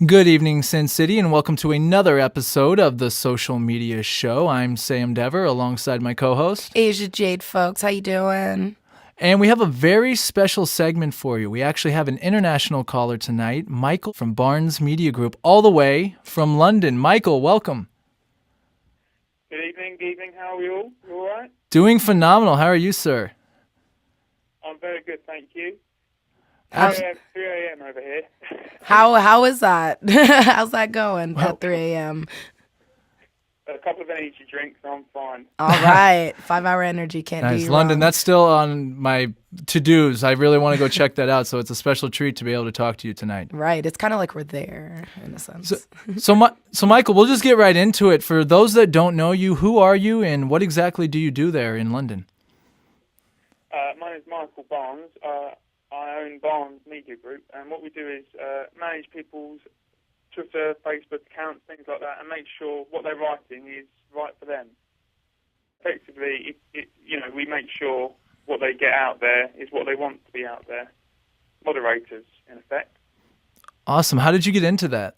Good evening, Sin City, and welcome to another episode of the Social Media Show. I'm Sam Dever, alongside my co-host Asia Jade, folks. How you doing? and we have a very special segment for you. We actually have an international caller tonight, Michael from Barnes Media Group, all the way from London. Michael, welcome. Good evening. How are you all? You all right? Doing phenomenal. How are you, sir? I'm very good, thank you. How- 3 a.m. over here. How is that? How's that going at 3 a.m.? A couple of energy drinks, I'm fine. All right. 5-hour energy can't do Nice. you London, wrong. that's still on my to-dos. I really want to go check that out, so it's a special treat to be able to talk to you tonight. Right. It's kind of like we're there in a sense. So Michael, we'll just get right into it. For those that don't know you, who are you and what exactly do you do there in London? My name is Michael Barnes. I own Barnes Media Group, and what we do is manage people's Twitter, Facebook accounts, things like that, and make sure what they're writing is right for them. Effectively, we make sure what they get out there is what they want to be out there. Moderators, in effect. Awesome. How did you get into that?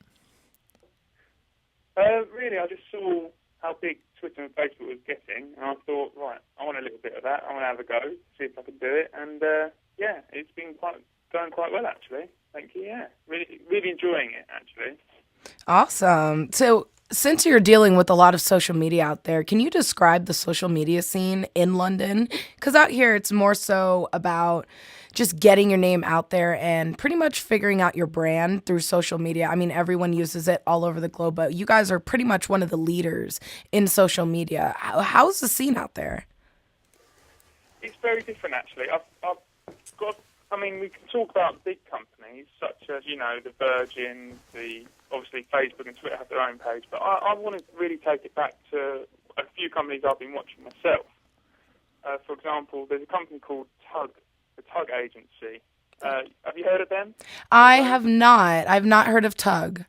Really, I just saw how big Twitter and Facebook was getting, and I thought, right, I want a little bit of that. I want to have a go, see if I can do it, and it's been going quite well actually. Thank you. Yeah, really enjoying it actually. Awesome. So, since you're dealing with a lot of social media out there, can you describe the social media scene in London? Because out here, it's more so about just getting your name out there and pretty much figuring out your brand through social media. I mean, everyone uses it all over the globe, but you guys are pretty much one of the leaders in social media. How's the scene out there? It's very different actually. We can talk about big companies such as the Virgin, obviously Facebook and Twitter have their own page, but I want to really take it back to a few companies I've been watching myself. For example, there's a company called Tug, the Tug Agency. Have you heard of them? I have not. I've not heard of Tug.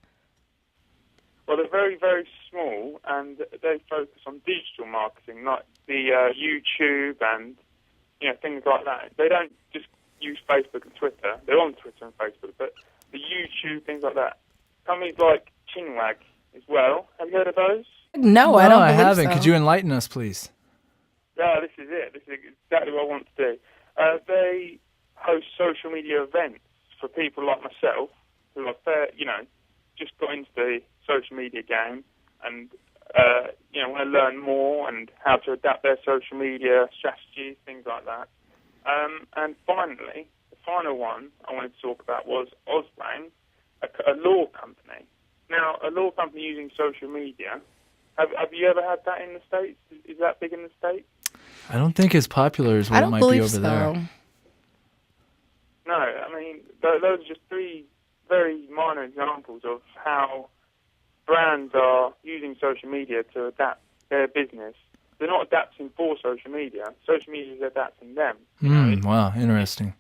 Well, they're very, very small, and they focus on digital marketing, like the YouTube and things like that. They don't just use Facebook and Twitter. They're on Twitter and Facebook, but the YouTube, things like that. Companies like Chinwag as well. Have you heard of those? No, I don't I believe haven't. so. Could you enlighten us, please? Yeah, this is it. This is exactly what I want to do. They host social media events for people like myself who are just got into the social media game and want to learn more and how to adapt their social media strategies, things like that. And finally, the final one I wanted to talk about was Oswang, a law company. Now, a law company using social media. Have you ever had that in the States? Is that big in the States? I don't think as popular as I what it don't might be believe over so. there. No, I mean, those are just three very minor examples of how brands are using social media to adapt their business. They're not adapting for social media. Social media is adapting them. Wow, interesting.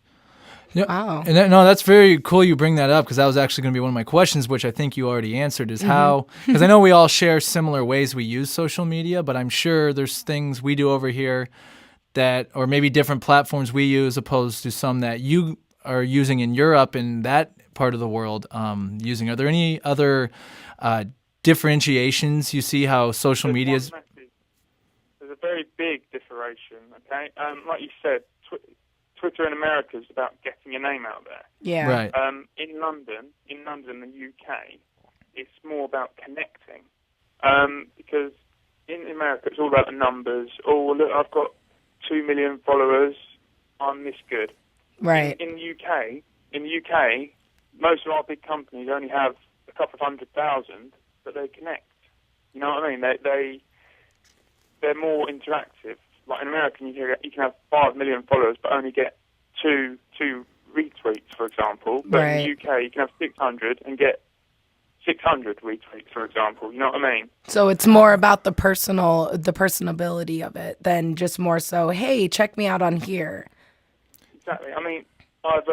Yeah, Wow. and that's very cool you bring that up because that was actually going to be one of my questions, which I think you already answered, is how, because I know we all share similar ways we use social media, but I'm sure there's things we do over here that, or maybe different platforms we use opposed to some that you are using in Europe and that part of the world using. Are there any other differentiations you see how social media is? There's a very big differentiation, okay? Like you said, Twitter in America is about getting your name out there. Yeah. Right. In London, the UK, it's more about connecting. Because in America, it's all about the numbers. Oh, look, I've got 2 million followers. I'm this good. Right. In the UK, most of our big companies only have a couple of 100,000, but they connect. You know what I mean? They're more interactive. Like in America, you can have 5 million followers, but only get two retweets, for example. But in the UK, you can have 600 and get 600 retweets, for example. You know what I mean? So it's more about the personability of it than just more so, hey, check me out on here. Exactly. I mean, I've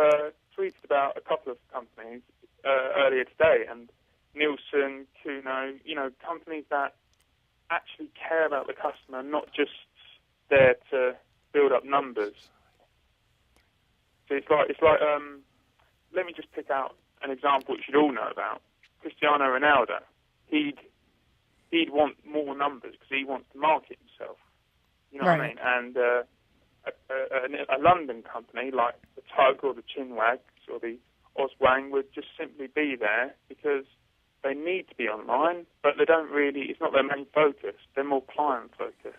tweeted about a couple of companies earlier today, and Nielsen, Kuno, companies that actually care about the customer, not just there to build up numbers. So it's like let me just pick out an example which you'd all know about. Cristiano Ronaldo, he'd want more numbers because he wants to market himself. You know what I Right. mean? And a London company like the Tug or the Chinwags or the Oswang would just simply be there because they need to be online, but they don't really. It's not their main focus. They're more client focused.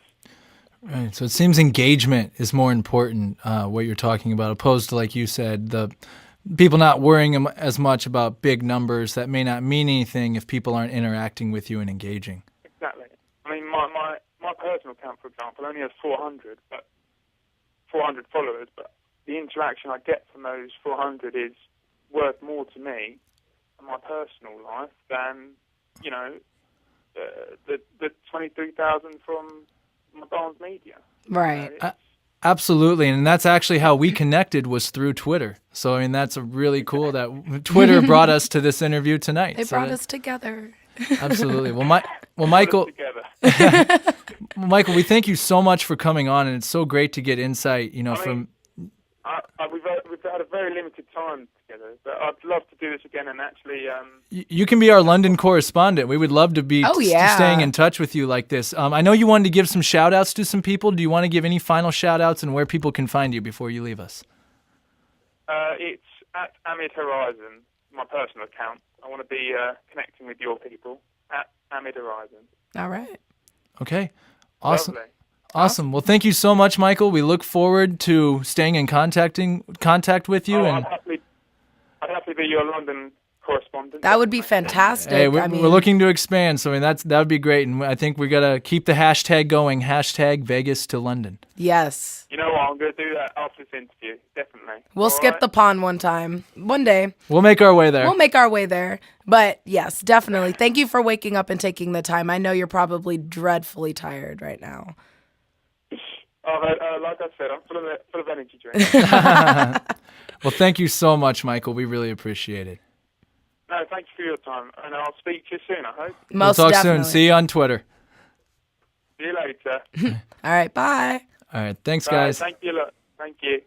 Right. So it seems engagement is more important, what you're talking about, opposed to, like you said, the people not worrying as much about big numbers that may not mean anything if people aren't interacting with you and engaging. Exactly. I mean, my personal account, for example, only has 400 followers, but the interaction I get from those 400 is worth more to me and my personal life than, the 23,000 from my Barnes Media. Right. Absolutely, and that's actually how we connected, was through Twitter. So, I mean, that's a really cool that Twitter brought us to this interview tonight. It brought us together. Absolutely. Well, Michael, Together. Michael, we thank you so much for coming on, and it's so great to get insight, I from... mean, we've had a very limited time together, but I'd love to do this again and actually. You can be our London correspondent. We would love to be Oh, yeah. staying in touch with you like this. I know you wanted to give some shout-outs to some people. Do you want to give any final shout-outs and where people can find you before you leave us? It's at Amid Horizon, my personal account. I want to be connecting with your people at Amid Horizon. All right. Okay. Awesome. Lovely. Awesome. Well, thank you so much, Michael. We look forward to staying in contact with you. I'd happily be your London correspondent. That would be fantastic. Hey, we're I mean, looking to expand, so I mean that would be great, and I think we gotta keep the hashtag going. Hashtag Vegas to London. yes. You know what? I'm going to do that after this interview. Definitely. We'll All skip right? the pond one time. One day. We'll make our way there. We'll make our way there. But yes, definitely. Thank you for waking up and taking the time. I know you're probably dreadfully tired right now. Like I said, I'm full of energy drink. Well, thank you so much, Michael. We really appreciate it. No, thank you for your time, and I'll speak to you soon, I hope. Most we'll talk definitely. soon. See you on Twitter. See you later. All right. Bye. All right. Thanks, Bye. guys. Thank you. Thank you.